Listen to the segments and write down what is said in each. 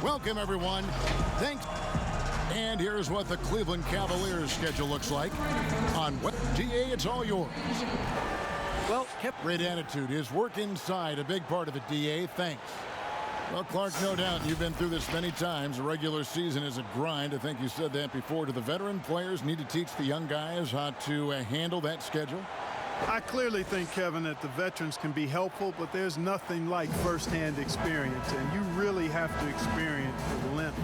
Welcome, everyone. Thanks. And here's what the Cleveland Cavaliers schedule looks like. On what GA, it's all yours. Well, great attitude. His work inside, a big part of it, DA. Thanks. Well, Clark, no doubt you've been through this many times. The regular season is a grind. I think you said that before. Do the veteran players need to teach the young guys how to handle that schedule? I clearly think, Kevin, that the veterans can be helpful, but there's nothing like firsthand experience, and you really have to experience the length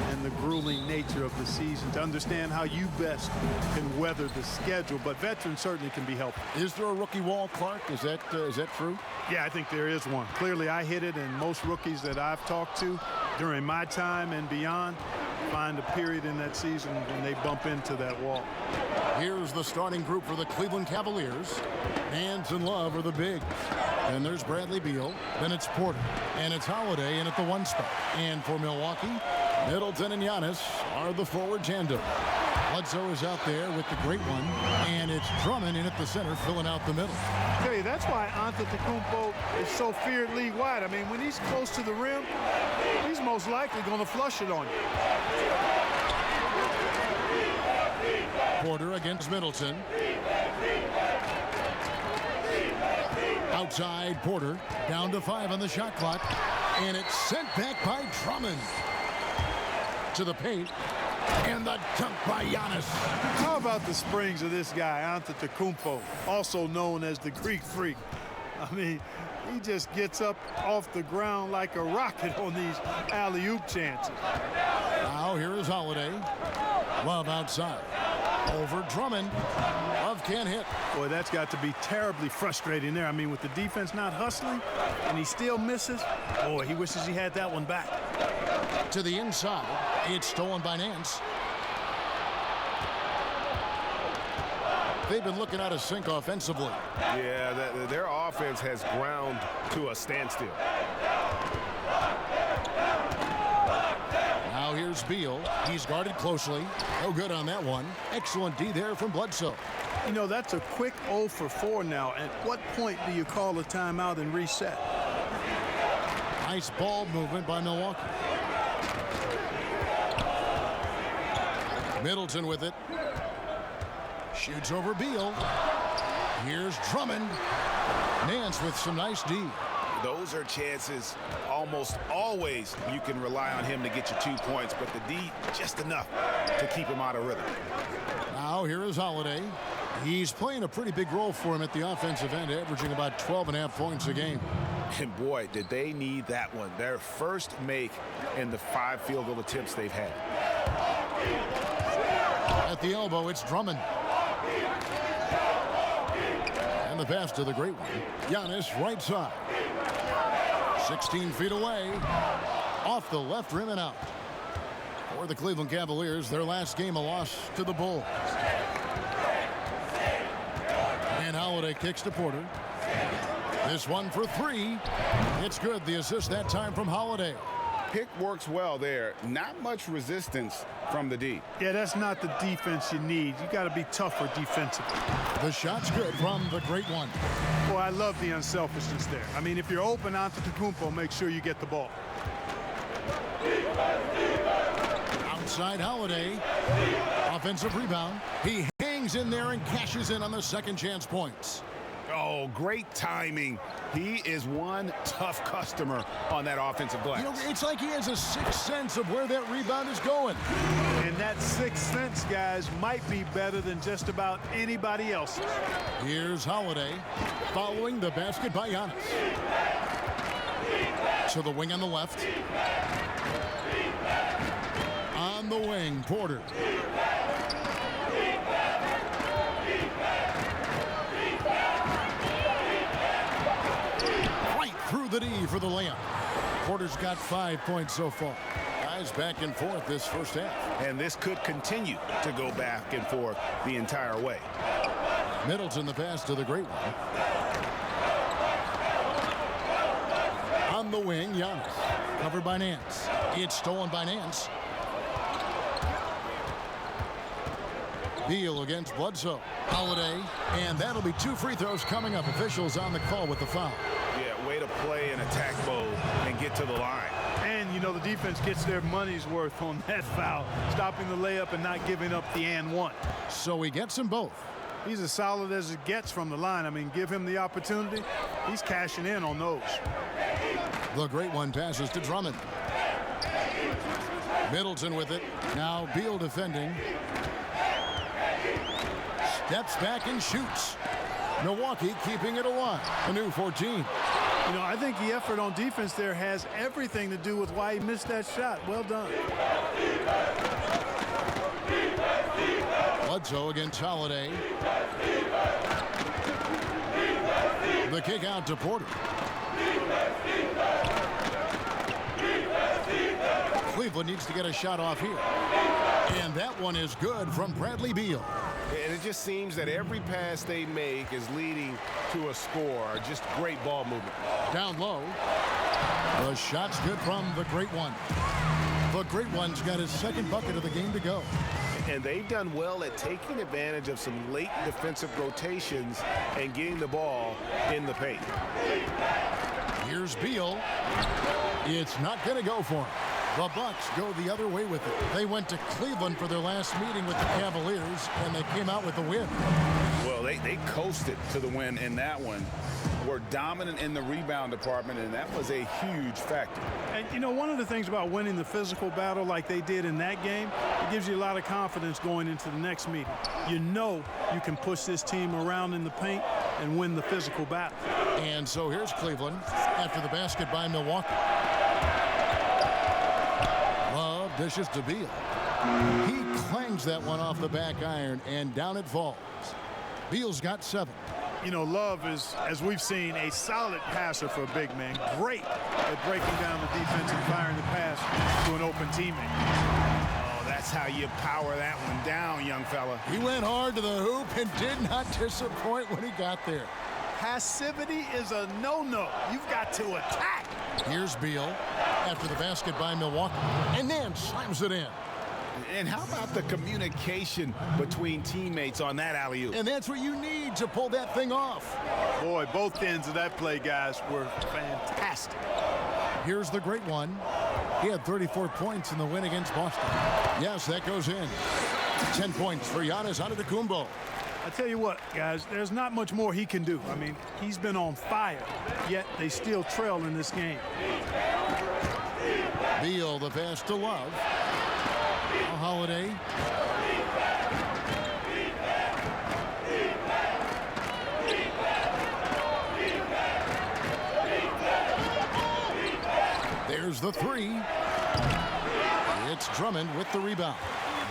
and the grueling nature of the season to understand how you best can weather the schedule. But veterans certainly can be helpful. Is there a rookie wall, Clark? Is that true? Yeah, I think there is one. Clearly, I hit it, and most rookies that I've talked to during my time and beyond find a period in that season when they bump into that wall. Here's the starting group for the Cleveland Cavaliers. Nance and Love are the bigs. And there's Bradley Beal. Then it's Porter. And it's Holiday in at the 1 spot. And for Milwaukee, Middleton and Giannis are the forward tandem. Bledsoe is out there with the great one. And it's Drummond in at the center, filling out the middle. I tell you, that's why Antetokounmpo is so feared league wide. I mean, when he's close to the rim, he's most likely going to flush it on you. Porter against Middleton. Outside Porter, down to 5 on the shot clock, and it's sent back by Drummond. To the paint, and the dunk by Giannis. How about the springs of this guy, Antetokounmpo, also known as the Greek Freak? I mean, he just gets up off the ground like a rocket on these alley-oop chances. Now here is Holiday. Love outside. Over Drummond. Love can't hit. Boy, that's got to be terribly frustrating there. I mean, with the defense not hustling and he still misses, boy, he wishes he had that one back. To the inside. It's stolen by Nance. They've been looking out of sync offensively. Yeah, their offense has ground to a standstill. Now here's Beal. He's guarded closely. No good on that one. Excellent D there from Bledsoe. You know, that's a quick 0 for 4 now. At what point do you call a timeout and reset? Nice ball movement by Milwaukee. Middleton with it. Shoots over Beal. Here's Drummond. Nance with some nice D. Those are chances almost always you can rely on him to get you 2 points, but the D just enough to keep him out of rhythm. Now here is Holiday. He's playing a pretty big role for him at the offensive end, averaging about 12.5 points a game. And boy, did they need that one. Their first make in the 5 field goal attempts they've had. At the elbow, it's Drummond. And the pass to the great one. Giannis, right side. 16 feet away. Off the left rim and out. For the Cleveland Cavaliers, their last game a loss to the Bulls. And Holiday kicks to Porter. This one for 3. It's good. The assist that time from Holiday. Pick works well there. Not much resistance from the D. Yeah, that's not the defense you need. You got to be tougher defensively. The shot's good from the great one. Boy, I love the unselfishness there. I mean, if you're open Antetokounmpo, make sure you get the ball. Outside Holiday. Offensive rebound. He hangs in there and cashes in on the second chance points. Oh, great timing. He is one tough customer on that offensive glass. You know, it's like he has a sixth sense of where that rebound is going. And that sixth sense, guys, might be better than just about anybody else's. Here's Holiday following the basket by Giannis. To the wing on the left. On the wing, Porter. Through the D for the layup. Porter's got 5 points so far. Guys back and forth this first half. And this could continue to go back and forth the entire way. Middleton the pass to the great one. On the wing, Giannis. Covered by Nance. It's stolen by Nance. Beal against Bledsoe. Holiday. And that'll be 2 free throws coming up. Officials on the call with the foul. Yeah, way to play in attack mode and get to the line. And, you know, the defense gets their money's worth on that foul, stopping the layup and not giving up the and one. So he gets them both. He's as solid as it gets from the line. I mean, give him the opportunity. He's cashing in on those. The great one passes to Drummond. Middleton with it. Now Beal defending. Steps back and shoots. Milwaukee keeping it alive. A new 14. You know, I think the effort on defense there has everything to do with why he missed that shot. Well done. Bledsoe against Holiday. The kick out to Porter. Cleveland needs to get a shot off here. And that one is good from Bradley Beal. And it just seems that every pass they make is leading to a score. Just great ball movement. Down low. The shot's good from the great one. The great one's got his second bucket of the game to go. And they've done well at taking advantage of some late defensive rotations and getting the ball in the paint. Here's Beal. It's not going to go for him. The Bucks go the other way with it. They went to Cleveland for their last meeting with the Cavaliers, and they came out with the win. Well, they coasted to the win in that one. Were dominant in the rebound department, and that was a huge factor. And, you know, one of the things about winning the physical battle like they did in that game, it gives you a lot of confidence going into the next meeting. You know you can push this team around in the paint and win the physical battle. And so here's Cleveland after the basket by Milwaukee. Love dishes to Beal. He clangs that one off the back iron, and down it falls. Beal's got 7. You know, Love is, as we've seen, a solid passer for a big man. Great at breaking down the defense and firing the pass to an open teammate. Oh, that's how you power that one down, young fella. He went hard to the hoop and did not disappoint when he got there. Passivity is a no-no. You've got to attack. Here's Beal after the basket by Milwaukee, and then slams it in. And how about the communication between teammates on that alley-oop? And that's what you need to pull that thing off. Boy, both ends of that play, guys, were fantastic. Here's the great one. He had 34 points in the win against Boston. Yes, that goes in. 10 points for Giannis Antetokounmpo. I tell you what, guys, there's not much more he can do. I mean, he's been on fire, yet they still trail in this game. Beal, the pass to Love. Holiday. There's the 3. It's Drummond with the rebound.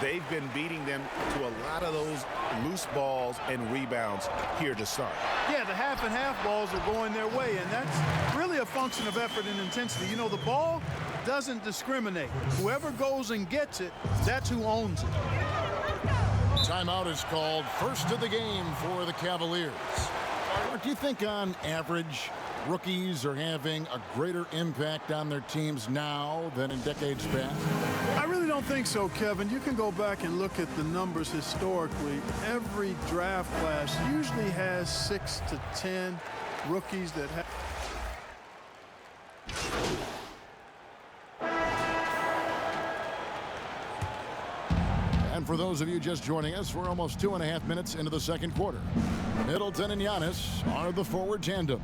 They've been beating them to a lot of those loose balls and rebounds here to start. Yeah, the half and half balls are going their way, and that's really a function of effort and intensity. You know, the ball doesn't discriminate. Whoever goes and gets it, that's who owns it. Timeout is called. First of the game for the Cavaliers. Do you think on average rookies are having a greater impact on their teams now than in decades past? I really don't think so, Kevin. You can go back and look at the numbers historically. Every draft class usually has 6 to 10 rookies that have. And for those of you just joining us, we're almost 2.5 minutes into the second quarter. Middleton and Giannis are the forward tandem.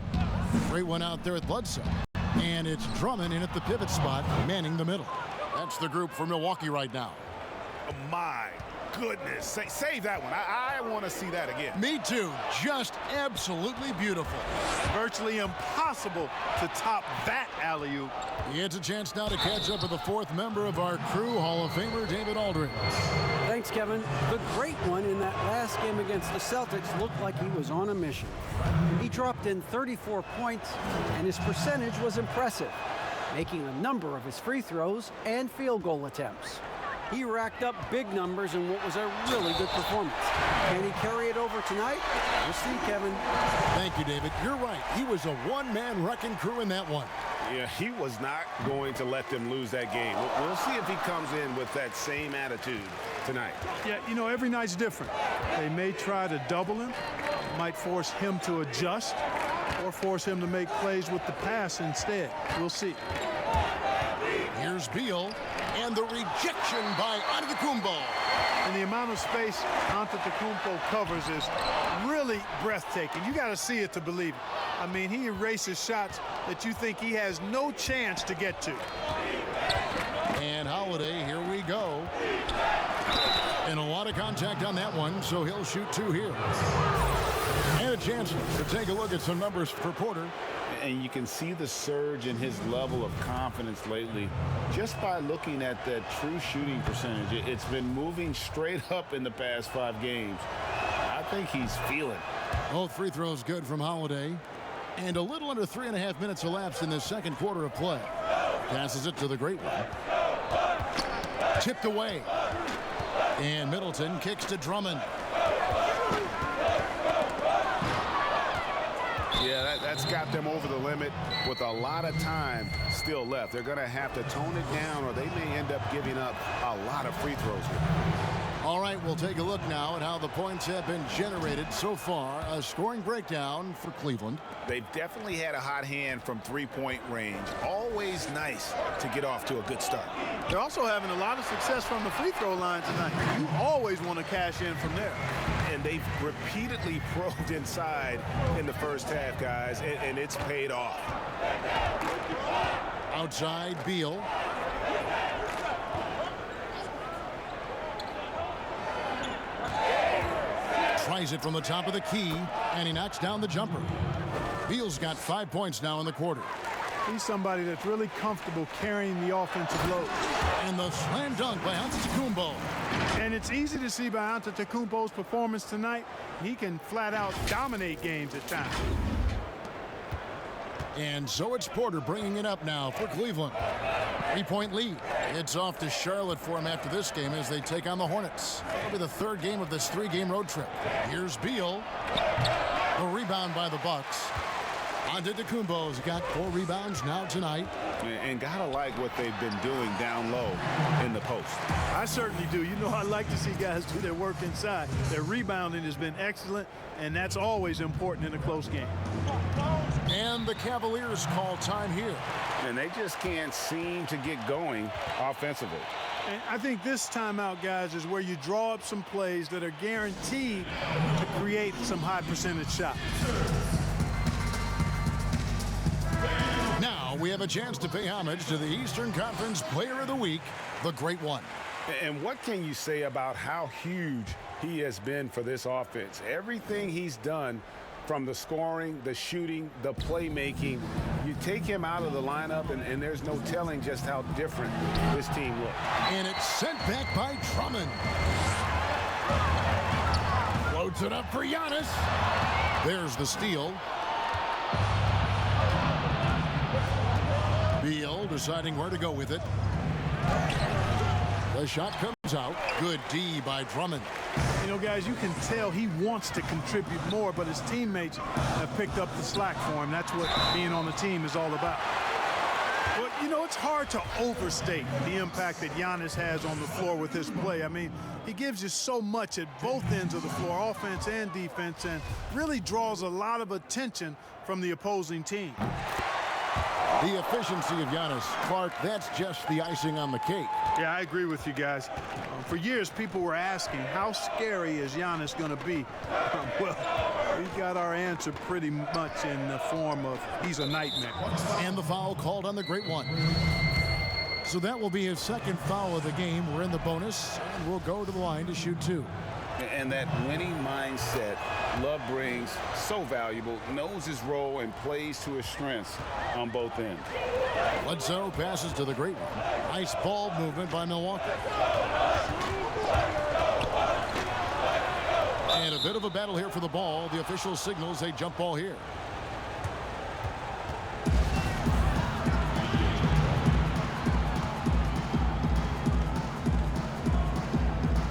Great one out there at Bledsoe. And it's Drummond in at the pivot spot, manning the middle. That's the group for Milwaukee right now. Oh, my goodness. Save that one. I want to see that again. Me too. Just absolutely beautiful. Virtually impossible to top that alley-oop. It's a chance now to catch up with the 4th member of our crew, Hall of Famer David Aldridge. Thanks, Kevin. The great one in that last game against the Celtics looked like he was on a mission. He dropped in 34 points, and his percentage was impressive, making a number of his free throws and field goal attempts. He racked up big numbers in what was a really good performance. Can he carry it over tonight? We'll see, Kevin. Thank you, David. You're right. He was a one-man wrecking crew in that one. Yeah, he was not going to let them lose that game. We'll see if he comes in with that same attitude tonight. Yeah, you know, every night's different. They may try to double him, might force him to adjust, or force him to make plays with the pass instead. We'll see. Here's Beal, and the rejection by Antetokounmpo. And the amount of space Antetokounmpo covers is really breathtaking. You got to see it to believe it. I mean, he erases shots that you think he has no chance to get to. And Holiday, here we go. And a lot of contact on that one, so he'll shoot 2 here. And a chance to take a look at some numbers for Porter. And you can see the surge in his level of confidence lately just by looking at that true shooting percentage. It's been moving straight up in the past 5 games. I think he's feeling. Both free throws good from Holiday. And a little under 3.5 minutes elapsed in the second quarter of play. Passes it to the great one. Tipped away. And Middleton kicks to Drummond. Yeah, that's got them over the limit with a lot of time still left. They're going to have to tone it down, or they may end up giving up a lot of free throws here. All right, we'll take a look now at how the points have been generated so far. A scoring breakdown for Cleveland. They've definitely had a hot hand from three-point range. Always nice to get off to a good start. They're also having a lot of success from the free throw line tonight. You always want to cash in from there. And they've repeatedly probed inside in the first half, guys, and it's paid off. Outside, Beal. Tries it from the top of the key, and he knocks down the jumper. Beal's got 5 points now in the quarter. He's somebody that's really comfortable carrying the offensive load. And the slam dunk by Antetokounmpo. And it's easy to see by Antetokounmpo's performance tonight. He can flat out dominate games at times. And so it's Porter bringing it up now for Cleveland. 3-point lead. It's off to Charlotte for him after this game as they take on the Hornets. It'll be the third game of this 3-game road trip. Here's Beal. A rebound by the Bucks. Antetokounmpo's got 4 rebounds now tonight. And gotta like what they've been doing down low in the post. I certainly do. You know, I like to see guys do their work inside. Their rebounding has been excellent, and that's always important in a close game. And the Cavaliers call time here. And they just can't seem to get going offensively. And I think this timeout, guys, is where you draw up some plays that are guaranteed to create some high percentage shots. Now we have a chance to pay homage to the Eastern Conference Player of the Week, the Great One. And what can you say about how huge he has been for this offense? Everything he's done, from the scoring, the shooting, the playmaking, you take him out of the lineup, and there's no telling just how different this team looks. And it's sent back by Drummond. Floats it up for Giannis. There's the steal. Beal deciding where to go with it. The shot comes out. Good D by Drummond. You know, guys, you can tell he wants to contribute more, but his teammates have picked up the slack for him. That's what being on the team is all about. But, you know, it's hard to overstate the impact that Giannis has on the floor with his play. I mean, he gives you so much at both ends of the floor, offense and defense, and really draws a lot of attention from the opposing team. The efficiency of Giannis. Clark, that's just the icing on the cake. Yeah, I agree with you guys. For years, people were asking, how scary is Giannis going to be? Well, we got our answer pretty much in the form of he's a nightmare. And the foul called on the Great One. So that will be his second foul of the game. We're in the bonus, and we'll go to the line to shoot 2. And that winning mindset Love brings, so valuable, knows his role and plays to his strengths on both ends. Bledsoe passes to the Great One. Nice ball movement by Milwaukee. And a bit of a battle here for the ball. The official signals a jump ball here.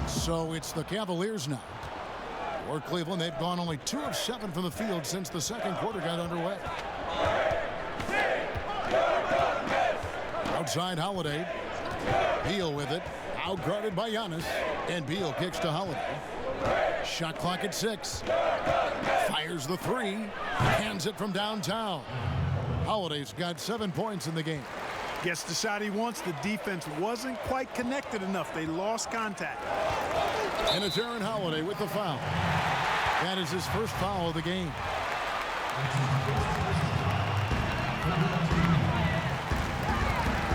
So it's the Cavaliers now. For Cleveland, they've gone only 2 of 7 from the field since the second quarter got underway. Outside Holiday. Beal with it. Outguarded by Giannis. And Beal kicks to Holiday. Shot clock at 6. Fires the 3. Hands it from downtown. Holiday's got 7 points in the game. Gets the shot he wants. The defense wasn't quite connected enough. They lost contact. And it's Aaron Holiday with the foul. That is his first foul of the game.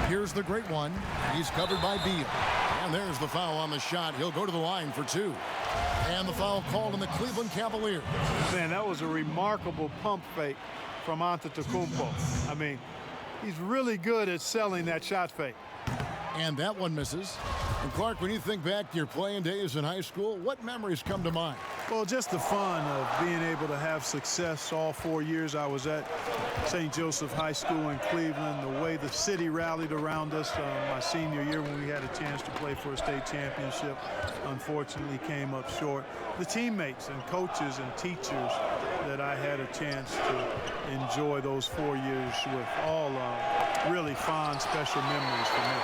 Here's the great one. He's covered by Beal. And there's the foul on the shot. He'll go to the line for two. And the foul called on the Cleveland Cavaliers. Man, that was a remarkable pump fake from Antetokounmpo. I mean, he's really good at selling that shot fake. And that one misses. And Clark, when you think back to your playing days in high school, what memories come to mind? Well, just the fun of being able to have success all 4 years I was at St. Joseph High School in Cleveland, the way the city rallied around us my senior year when we had a chance to play for a state championship. Unfortunately came up short. The teammates and coaches and teachers that I had a chance to enjoy those 4 years with, all really fond, special memories for me.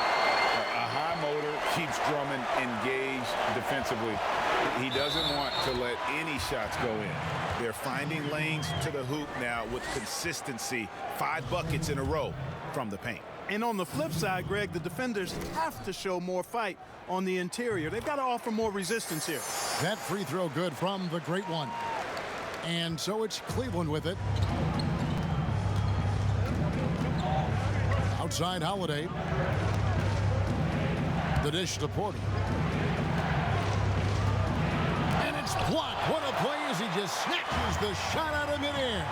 A high motor keeps Drummond engaged defensively. He doesn't want to let any shots go in. They're finding lanes to the hoop now with consistency. 5 buckets in a row from the paint. And on the flip side, Greg, the defenders have to show more fight on the interior. They've got to offer more resistance here. That free throw good from the great one. And so it's Cleveland with it. Outside Holiday. The dish to Porter. And it's blocked. What a play as he just snatches the shot out of midair.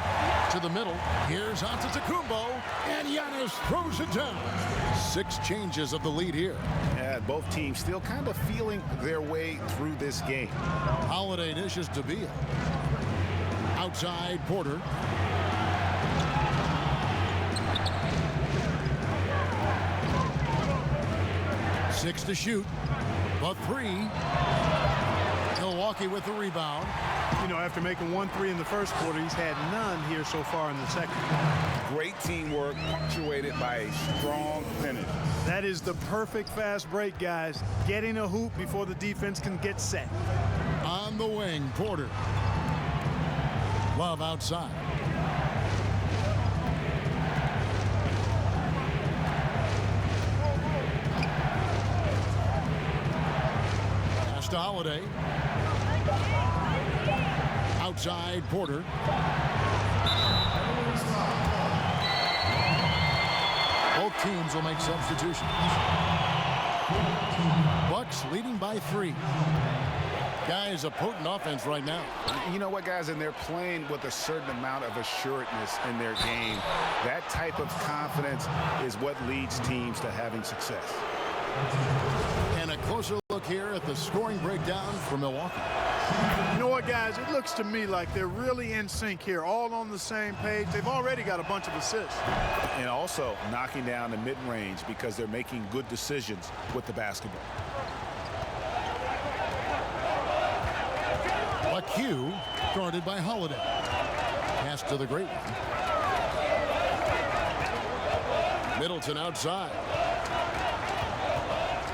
To the middle. Here's Antetokounmpo. And Giannis throws it down. 6 changes of the lead here. Yeah, both teams still kind of feeling their way through this game. Holiday dishes to Beal. Outside Porter. Six to shoot. But 3. Milwaukee with the rebound. You know, after making 1 3 in the first quarter, he's had none here so far in the second. Great teamwork punctuated by a strong finish. That is the perfect fast break, guys. Getting a hoop before the defense can get set. On the wing, Porter. Love outside. Pass to Holiday. Outside Porter. Both teams will make substitutions. Bucks leading by 3. Guys, a potent offense right now. You know what, guys? And they're playing with a certain amount of assuredness in their game. That type of confidence is what leads teams to having success. And a closer look here at the scoring breakdown for Milwaukee. You know what, guys? It looks to me like they're really in sync here, all on the same page. They've already got a bunch of assists. And also knocking down the mid-range because they're making good decisions with the basketball. A Q guarded by Holiday. Pass to the great one. Middleton outside.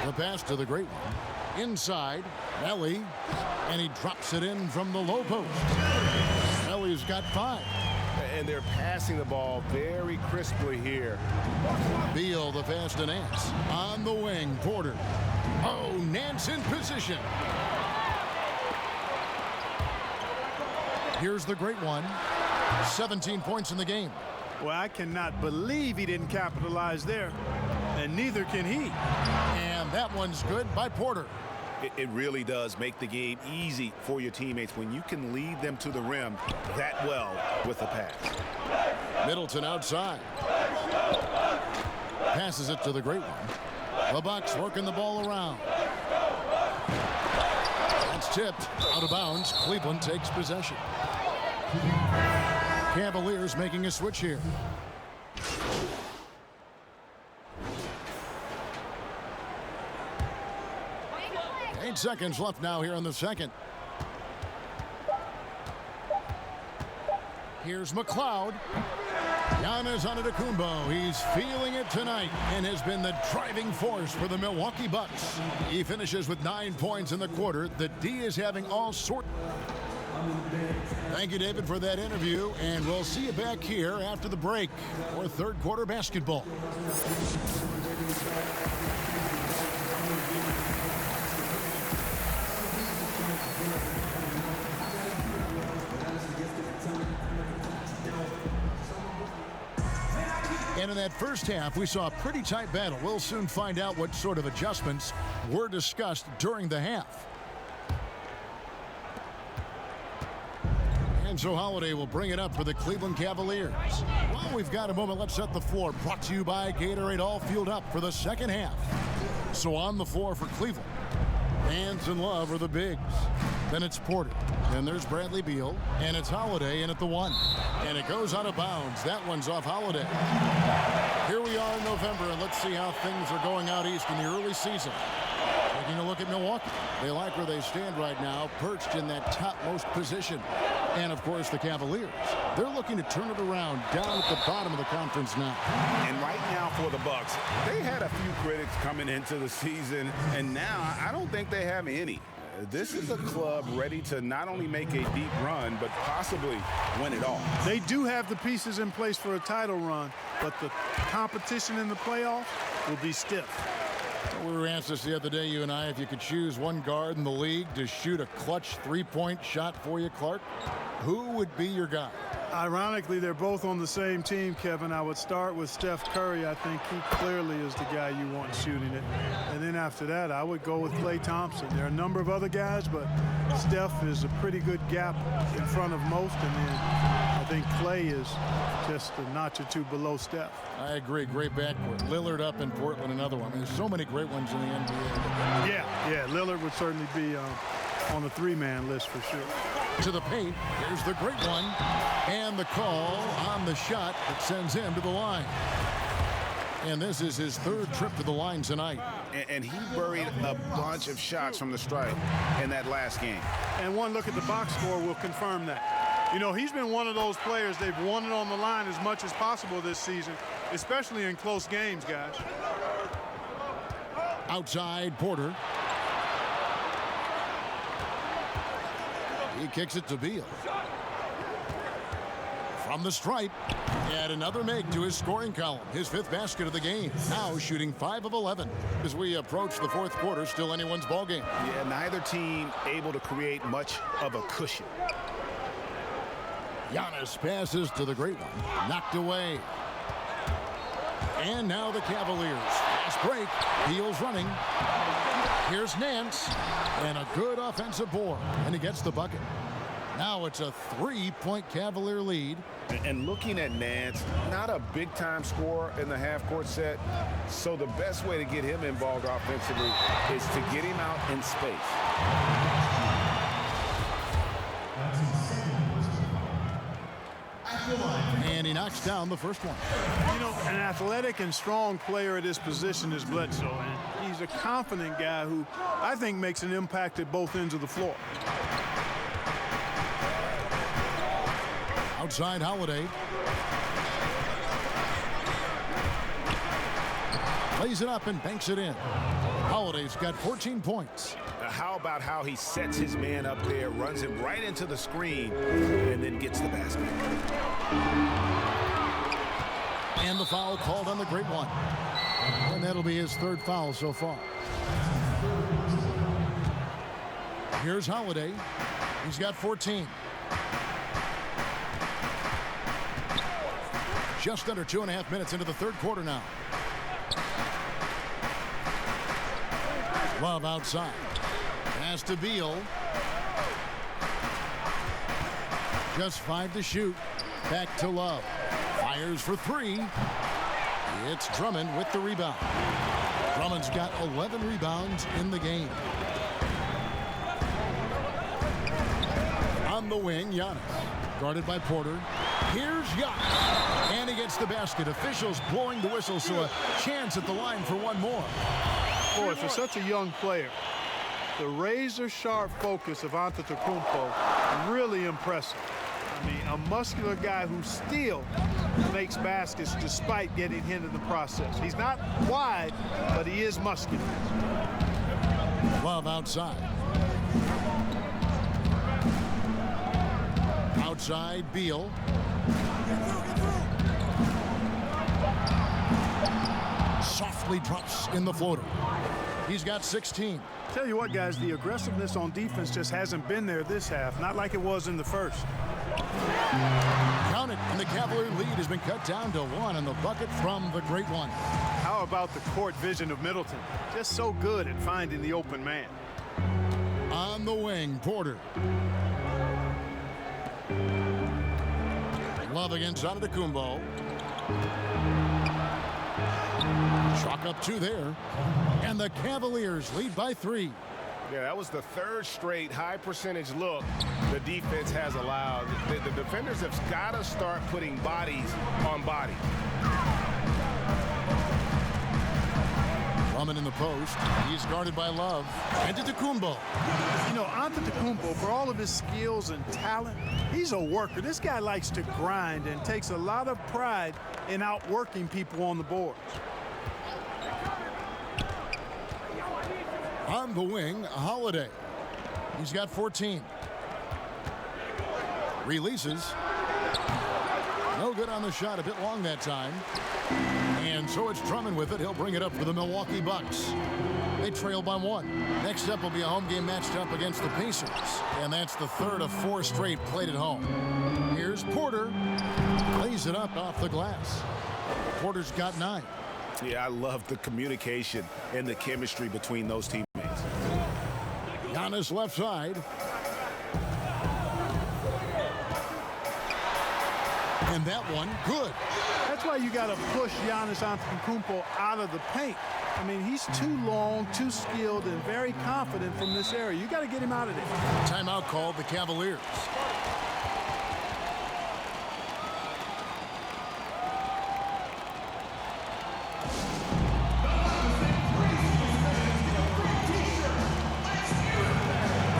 The pass to the great one. Inside, Ellie. And he drops it in from the low post. Ellie's got 5. And they're passing the ball very crisply here. Beal, the pass to Nance. On the wing, Porter. Oh, Nance in position. Here's the great one. 17 points in the game. Well, I cannot believe he didn't capitalize there. And neither can he. And that one's good by Porter. It really does make the game easy for your teammates when you can lead them to the rim that well with the pass. Middleton outside. Passes it to the great one. The Bucks working the ball around. That's tipped out of bounds. Cleveland takes possession. Cavaliers making a switch here. 8 seconds left now here in the second. Here's McLeod. Giannis Antetokounmpo. He's feeling it tonight and has been the driving force for the Milwaukee Bucks. He finishes with 9 points in the quarter. The D is having all sorts. Thank you, David, for that interview, and we'll see you back here after the break for third quarter basketball. And in that first half, we saw a pretty tight battle. We'll soon find out what sort of adjustments were discussed during the half. And so Holiday will bring it up for the Cleveland Cavaliers. Well, we've got a moment. Let's set the floor. Brought to you by Gatorade, all fueled up for the second half. So on the floor for Cleveland, fans in love are the bigs. Then it's Porter. And there's Bradley Beal. And it's Holiday in at the 1. And it goes out of bounds. That one's off Holiday. Here we are in November, and let's see how things are going out east in the early season. Taking a look at Milwaukee. They like where they stand right now, perched in that topmost position. And, of course, the Cavaliers. They're looking to turn it around down at the bottom of the conference now. And right now for the Bucks, they had a few critics coming into the season, and now I don't think they have any. This is a club ready to not only make a deep run, but possibly win it all. They do have the pieces in place for a title run, but the competition in the playoffs will be stiff. We were asked this the other day, you and I, if you could choose one guard in the league to shoot a clutch three-point shot for you, Clark, who would be your guy? Ironically, they're both on the same team, Kevin. I would start with Steph Curry. I think he clearly is the guy you want shooting it. And then after that, I would go with Klay Thompson. There are a number of other guys, but Steph is a pretty good gap in front of most. And then I think Klay is just a notch or two below Steph. I agree. Great backcourt. Lillard up in Portland, another one. There's so many great ones in the NBA. Yeah, Lillard would certainly be on the three-man list for sure. To the paint. Here's the great one. And the call on the shot that sends him to the line. And this is his third trip to the line tonight. And he buried a bunch of shots from the stripe in that last game. And one look at the box score will confirm that. You know, he's been one of those players, they've won it on the line as much as possible this season, especially in close games, guys. Outside Porter. He kicks it to Beal. From the stripe, add another make to his scoring column. His fifth basket of the game. Now shooting 5 of 11. As we approach the fourth quarter, still anyone's ballgame. Yeah, neither team able to create much of a cushion. Giannis passes to the great one. Knocked away. And now the Cavaliers. Fast break. Beal's running. Here's Nance. And a good offensive board. And he gets the bucket. Now it's a 3-point Cavalier lead. And looking at Nance, not a big-time scorer in the half-court set. So the best way to get him involved offensively is to get him out in space. And he knocks down the first one. You know, an athletic and strong player at his position is Bledsoe. And he's a confident guy who I think makes an impact at both ends of the floor. Outside Holiday. Lays it up and banks it in. Holiday's got 14 points. How about how he sets his man up there, runs him right into the screen, and then gets the basket. And the foul called on the great one. And that'll be his third foul so far. Here's Holiday. He's got 14. Just under 2.5 minutes into the third quarter now. Love outside. Pass to Beal. Just 5 to shoot. Back to Love. Fires for 3. It's Drummond with the rebound. Drummond's got 11 rebounds in the game. On the wing, Giannis. Guarded by Porter. Here's Giannis. And he gets the basket. Officials blowing the whistle, so a chance at the line for one more. Boy, for such a young player, the razor-sharp focus of Antetokounmpo, really impressive. I mean, a muscular guy who still makes baskets despite getting hit in the process. He's not wide, but he is muscular. Love outside. Outside, Beal. Softly drops in the floater. He's got 16. Tell you what, guys, the aggressiveness on defense just hasn't been there this half, not like it was in the first. Count it, and the Cavalier lead has been cut down to 1 on the bucket from the great one. How about the court vision of Middleton? Just so good at finding the open man. On the wing, Porter. Love against Antetokounmpo. Chalk up 2 there. And the Cavaliers lead by 3. Yeah, that was the third straight high percentage look the defense has allowed. The defenders have got to start putting bodies on bodies. Drummond in the post. He's guarded by Love. Antetokounmpo. You know, Antetokounmpo, for all of his skills and talent, he's a worker. This guy likes to grind and takes a lot of pride in outworking people on the boards. On the wing, Holiday. He's got 14. Releases. No good on the shot. A bit long that time. And so it's Drummond with it. He'll bring it up for the Milwaukee Bucks. They trail by 1. Next up will be a home game matched up against the Pacers. And that's the third of 4 straight played at home. Here's Porter. Lays it up off the glass. Porter's got 9. Yeah, I love the communication and the chemistry between those teammates. Giannis left side. And that one, good. That's why you got to push Giannis Antetokounmpo out of the paint. I mean, he's too long, too skilled, and very confident from this area. You got to get him out of there. Timeout called the Cavaliers.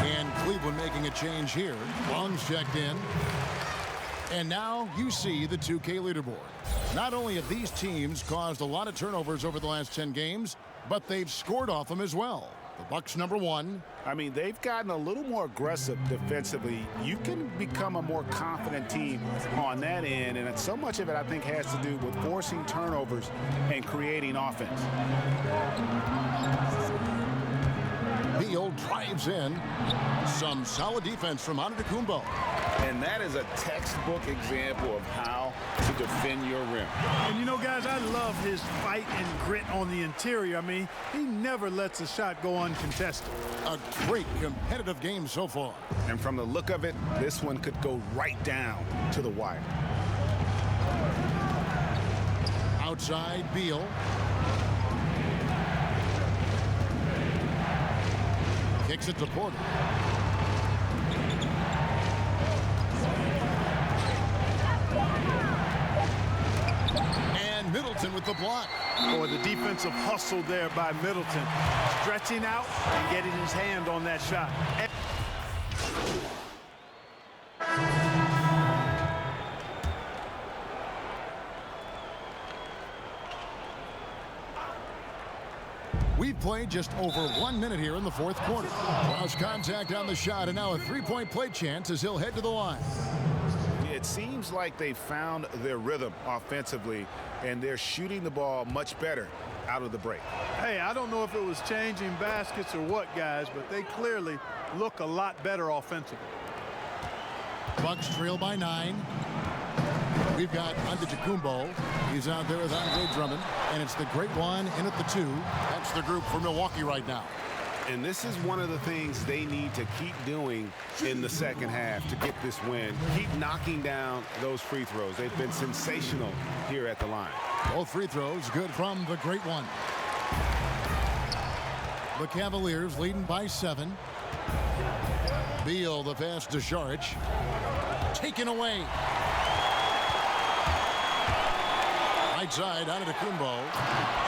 And Cleveland making a change here. Long's checked in. And now you see the 2K leaderboard. Not only have these teams caused a lot of turnovers over the last 10 games, but they've scored off them as well. The Bucks #1. I mean, they've gotten a little more aggressive defensively. You can become a more confident team on that end, and so much of it, I think, has to do with forcing turnovers and creating offense. Beal drives in. Some solid defense from Antetokounmpo. And that is a textbook example of how to defend your rim. And you know, guys, I love his fight and grit on the interior. I mean, he never lets a shot go uncontested. A great competitive game so far. And from the look of it, this one could go right down to the wire. Outside, Beal. Kicks it to Porter. And Middleton with the block. Boy, the defensive hustle there by Middleton. Stretching out and getting his hand on that shot. We've played just over 1 minute here in the fourth quarter. Lost contact on the shot, and now a three-point play chance as he'll head to the line. It seems like they found their rhythm offensively, and they're shooting the ball much better out of the break. Hey, I don't know if it was changing baskets or what, guys, but they clearly look a lot better offensively. Bucks trail by 9. We've got Antetokounmpo. He's out there with Andre Drummond, and it's the great one in at the 2. That's the group for Milwaukee right now. And this is one of the things they need to keep doing in the second half to get this win. Keep knocking down those free throws. They've been sensational here at the line. Both free throws good from the great one. The Cavaliers leading by 7. Beal, the pass to Saric. Taken away. Right side, Antetokounmpo.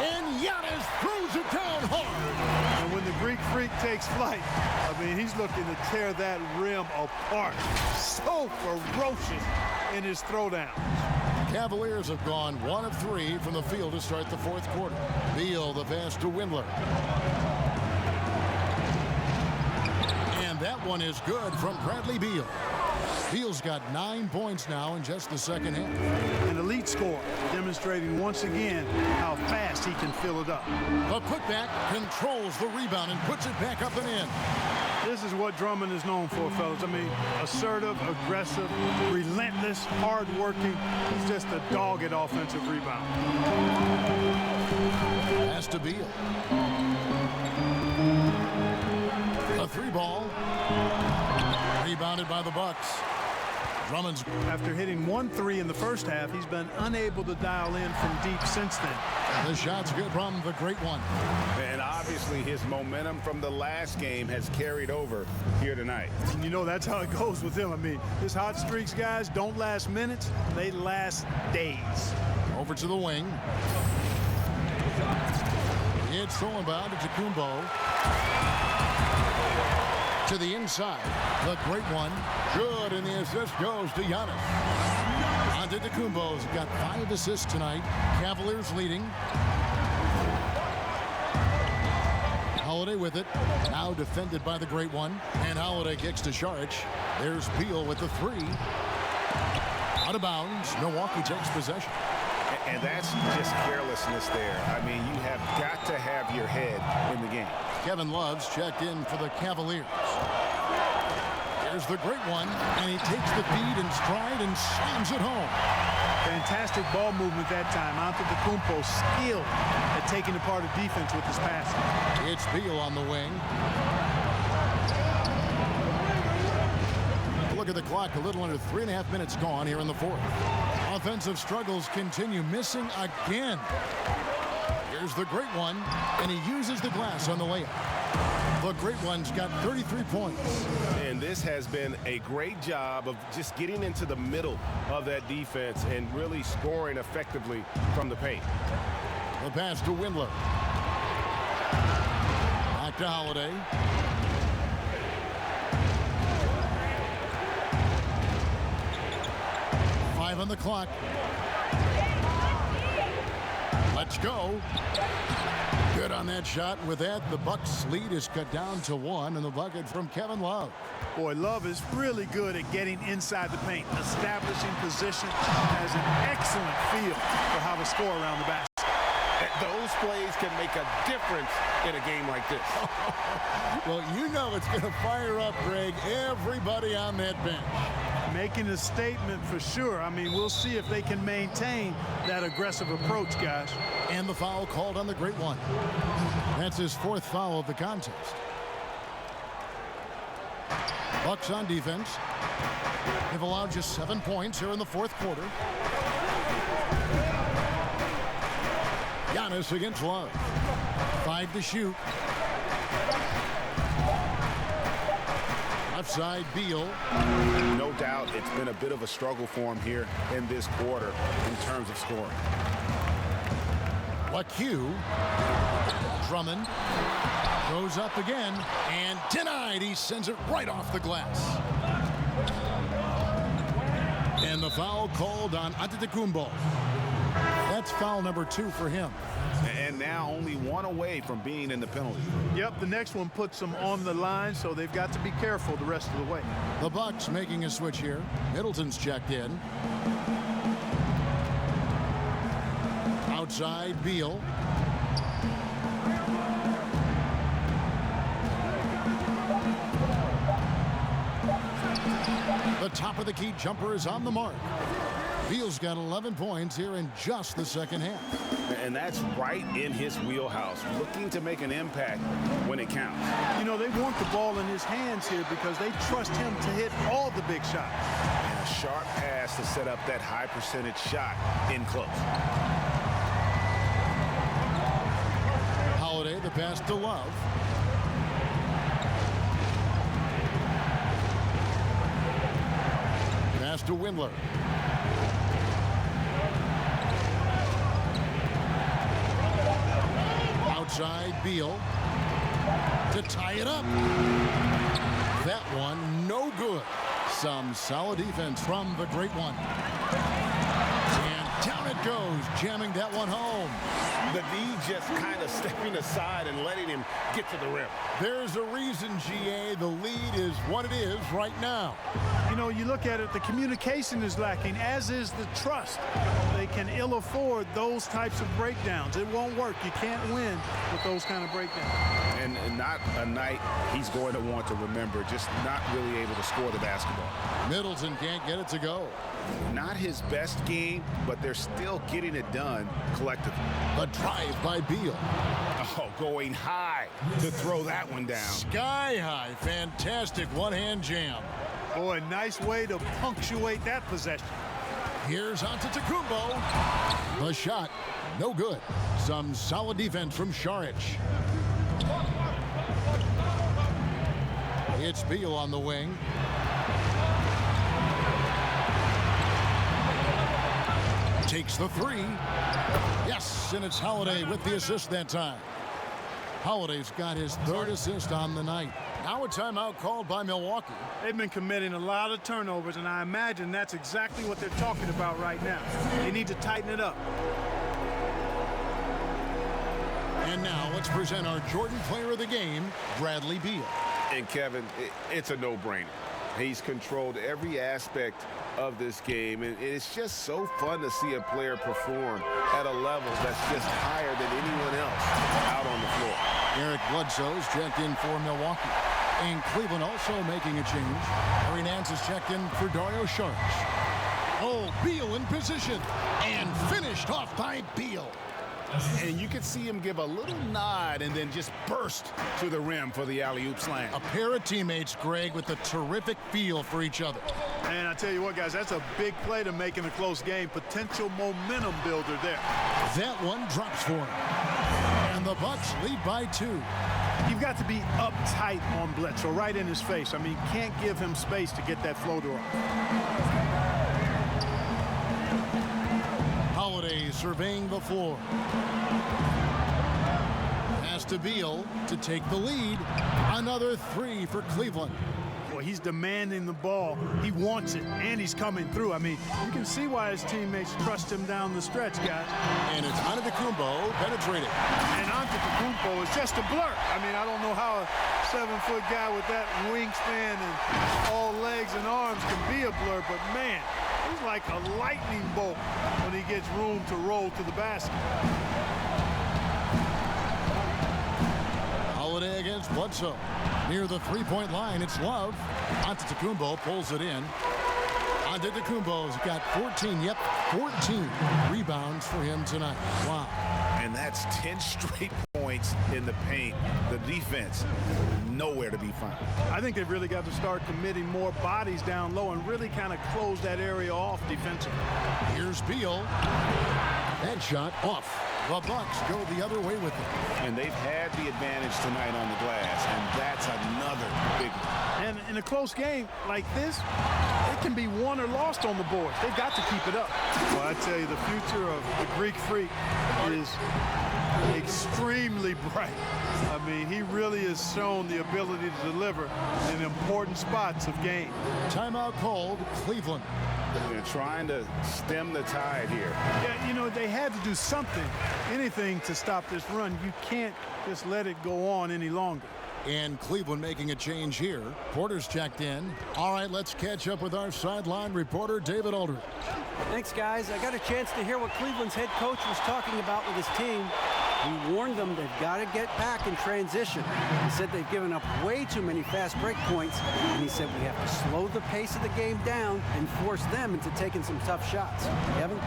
And Giannis throws it down hard. And when the Greek Freak takes flight, I mean, he's looking to tear that rim apart. So ferocious in his throwdown. Cavaliers have gone 1 of 3 from the field to start the fourth quarter. Beal, the pass to Windler. And that one is good from Bradley Beal. Beal's got 9 points now in just the second half. An elite scorer, demonstrating once again how fast he can fill it up. The putback controls the rebound and puts it back up and in. This is what Drummond is known for, fellas. I mean, assertive, aggressive, relentless, hard-working. He's just a dogged offensive rebound. Pass to Beal. A 3-ball. Rebounded by the Bucks. Drummond's. After hitting 1 3 in the first half, he's been unable to dial in from deep since then. The shot's good from the great one. And obviously his momentum from the last game has carried over here tonight. And you know that's how it goes with him. I mean, his hot streaks, guys, don't last minutes. They last days. Over to the wing. It's stolen by Antetokounmpo. To the inside. The great one. Good, and the assist goes to Giannis. Antetokounmpo's got 5 assists tonight. Cavaliers leading. Holiday with it. Now defended by the great one. And Holiday kicks to Saric. There's Beal with the 3. Out of bounds. Milwaukee takes possession. And that's just carelessness there. I mean, you have got to have your head in the game. Kevin Love's checked in for the Cavaliers. Here's the great one, and he takes the feed in stride and slams it home. Fantastic ball movement that time. Antetokounmpo skilled at taking apart a defense with his passing. It's Beal on the wing. Look at the clock, a little under 3.5 minutes gone here in the fourth. Offensive struggles continue, missing again. Here's the great one, and he uses the glass on the layup. The great one's got 33 points. And this has been a great job of just getting into the middle of that defense and really scoring effectively from the paint. The pass to Windler. Back to Holiday. On the clock. Let's go. Good on that shot. With that, the Bucks lead is cut down to 1, and the bucket from Kevin Love. Boy, Love is really good at getting inside the paint, establishing position, has an excellent feel for how to score around the basket. Those plays can make a difference in a game like this. Well, you know it's going to fire up, Greg, everybody on that bench. Making a statement for sure. I mean, we'll see if they can maintain that aggressive approach, guys. And the foul called on the great one. That's his 4th foul of the contest. Bucks on defense. They've allowed just 7 points here in the fourth quarter. Giannis against Love. 5 to shoot. Left side, Beal. No doubt it's been a bit of a struggle for him here in this quarter in terms of scoring. LaQ. Drummond goes up again and denied. He sends it right off the glass. And the foul called on Antetokounmpo. That's foul number 2 for him. And now only 1 away from being in the penalty. Yep, the next one puts them on the line, so they've got to be careful the rest of the way. The Bucks making a switch here. Middleton's checked in. Outside, Beal. The top of the key jumper is on the mark. Beal's got 11 points here in just the second half. And that's right in his wheelhouse, looking to make an impact when it counts. You know, they want the ball in his hands here because they trust him to hit all the big shots. And a sharp pass to set up that high percentage shot in close. Holiday, the pass to Love. Pass to Windler. Outside, Beal to tie it up. That one, no good. Some solid defense from the great one. And down it goes, jamming that one home. The D just kind of stepping aside and letting him get to the rim. There's a reason, GA, the lead is what it is right now. You know, you look at it, the communication is lacking, as is the trust. They can ill afford those types of breakdowns. It won't work. You can't win with those kind of breakdowns. And not a night he's going to want to remember, just not really able to score the basketball. Middleton can't get it to go. Not his best game, but they're still getting it done collectively. A drive by Beal. Oh, going high to throw that one down. Sky high. Fantastic one-hand jam. Boy, nice way to punctuate that possession. Here's Antetokounmpo. The shot, no good. Some solid defense from Šarić. It's Beal on the wing. Takes the three. Yes, and it's Holiday with the assist that time. Holiday's got his third assist on the night. Now a timeout called by Milwaukee. They've been committing a lot of turnovers, and I imagine that's exactly what they're talking about right now. They need to tighten it up. And now let's present our Jordan Player of the Game, Bradley Beal. And Kevin, it's a no-brainer. He's controlled every aspect of this game, and it's just so fun to see a player perform at a level that's just higher than anyone else out on the floor. Eric Bledsoe's checked in for Milwaukee. And Cleveland also making a change. Harry Nance is checked in for Dario Šarić. Oh, Beal in position. And finished off by Beal. And you could see him give a little nod and then just burst to the rim for the alley-oop slam. A pair of teammates, Greg, with a terrific feel for each other. And I tell you what, guys, that's a big play to make in a close game. Potential momentum builder there. That one drops for him. And the Bucks lead by 2. You've got to be uptight on Bledsoe, right in his face. I mean, can't give him space to get that floater off. Holiday surveying the floor. Pass to Beal to take the lead. Another 3 for Cleveland. Boy, he's demanding the ball. He wants it, and he's coming through. I mean, you can see why his teammates trust him down the stretch, guys. And it's Antetokounmpo penetrating. And Antetokounmpo is just a blur. I mean, I don't know how a 7-foot guy with that wingspan and all legs and arms can be a blur, but man, he's like a lightning bolt when he gets room to roll to the basket. Holiday against Bledsoe. Near the three-point line, it's Love. Antetokounmpo pulls it in. Antetokounmpo's got 14 rebounds for him tonight. Wow. And that's 10 straight points in the paint. The defense, nowhere to be found. I think they've really got to start committing more bodies down low and really kind of close that area off defensively. Here's Beal. That shot off. The Bucks go the other way with it. And they've had the advantage tonight on the glass, and that's another big one. And in a close game like this, it can be won or lost on the boards. They've got to keep it up. Well, I tell you, the future of the Greek Freak is extremely bright. I mean, he really has shown the ability to deliver in important spots of game. Timeout called Cleveland. They're trying to stem the tide here. Yeah, you know, they had to do something, anything to stop this run. You can't just let it go on any longer. And Cleveland making a change here. Porter's checked in. All right, let's catch up with our sideline reporter, David Aldridge. Thanks, guys. I got a chance to hear what Cleveland's head coach was talking about with his team. He warned them they've got to get back in transition. He said they've given up way too many fast break points, and he said we have to slow the pace of the game down and force them into taking some tough shots. Kevin?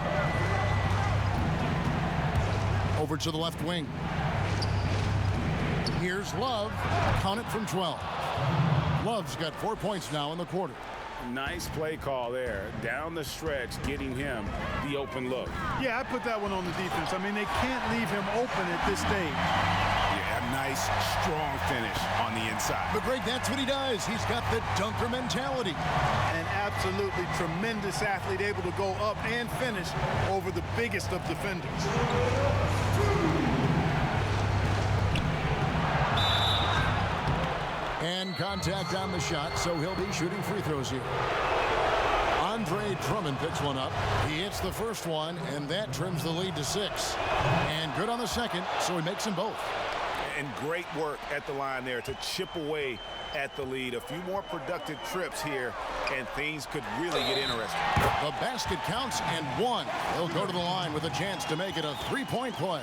Over to the left wing. Here's Love. Count it from 12. Love's got 4 points now in the quarter. Nice play call there. Down the stretch, getting him the open look. Yeah, I put that one on the defense. I mean, they can't leave him open at this stage. Yeah, nice, strong finish on the inside. But Greg, that's what he does. He's got the dunker mentality. An absolutely tremendous athlete, able to go up and finish over the biggest of defenders. And contact on the shot, so he'll be shooting free throws here. Andre Trey Drummond picks one up. He hits the first one, and that trims the lead to 6. And good on the second, so he makes them both. And great work at the line there to chip away at the lead. A few more productive trips here, and things could really get interesting. The basket counts and 1. He'll go to the line with a chance to make it a 3-point play.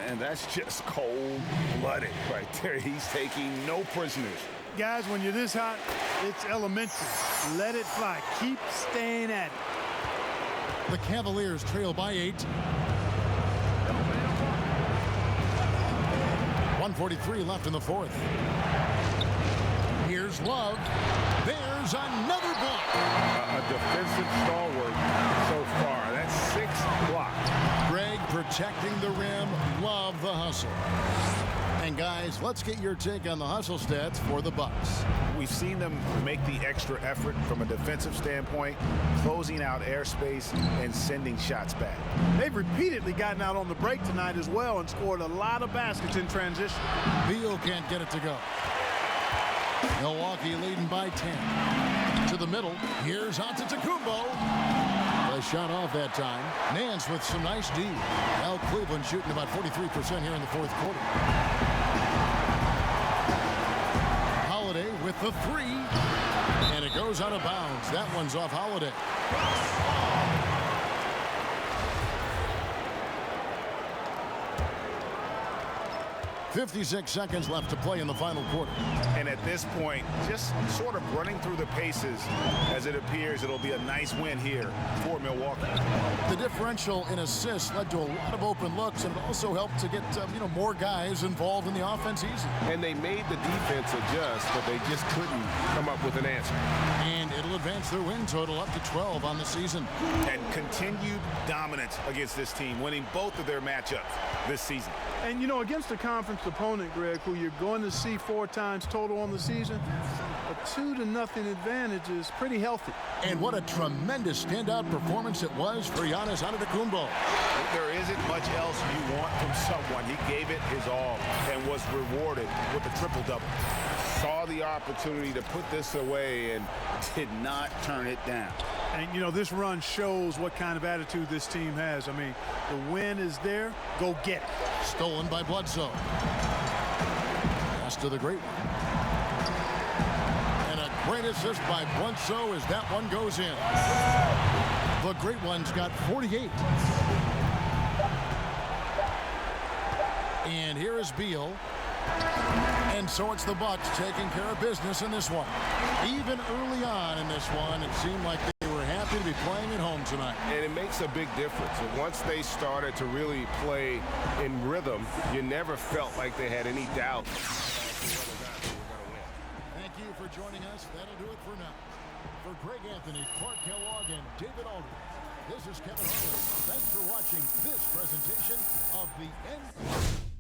And that's just cold-blooded right there. He's taking no prisoners. Guys, when you're this hot, it's elementary. Let it fly. Keep staying at it. The Cavaliers trail by 8. 1:43 left in the fourth. Here's Love. There's another block. A defensive stalwart so far. That's 6 blocks. Greg protecting the rim. Love the hustle. And guys, let's get your take on the hustle stats for the Bucks. We've seen them make the extra effort from a defensive standpoint, closing out airspace and sending shots back. They've repeatedly gotten out on the break tonight as well and scored a lot of baskets in transition. Beal can't get it to go. Milwaukee leading by 10. To the middle. Here's Antetokounmpo. The shot off that time. Nance with some nice D. Now Cleveland shooting about 43% here in the fourth quarter. Holiday with the 3. And it goes out of bounds. That one's off Holiday. 56 seconds left to play in the final quarter. And at this point, just sort of running through the paces as it appears it'll be a nice win here for Milwaukee. The differential in assists led to a lot of open looks, and it also helped to get more guys involved in the offense easy. And they made the defense adjust, but they just couldn't come up with an answer. And it'll advance their win total up to 12 on the season. And continued dominance against this team, winning both of their matchups this season. And, you know, against a conference opponent, Greg, who you're going to see 4 times total on the season, a 2-0 advantage is pretty healthy. And what a tremendous standout performance it was for Giannis Antetokounmpo. There isn't much else you want from someone. He gave it his all and was rewarded with a triple-double. Saw the opportunity to put this away and did not turn it down. And, you know, this run shows what kind of attitude this team has. I mean, the win is there. Go get it. Stolen by Bledsoe. Pass to the great one. And a great assist by Bledsoe as that one goes in. The great one's got 48. And here is Beal. And so it's the Bucks taking care of business in this one. Even early on in this one, it seemed like they were happy to be playing at home tonight. And it makes a big difference. And once they started to really play in rhythm, you never felt like they had any doubt. Thank you for joining us. That'll do it for now. For Greg Anthony, Clark Kellogg, and David Aldridge, this is Kevin Harlan. Thanks for watching this presentation of the NBA.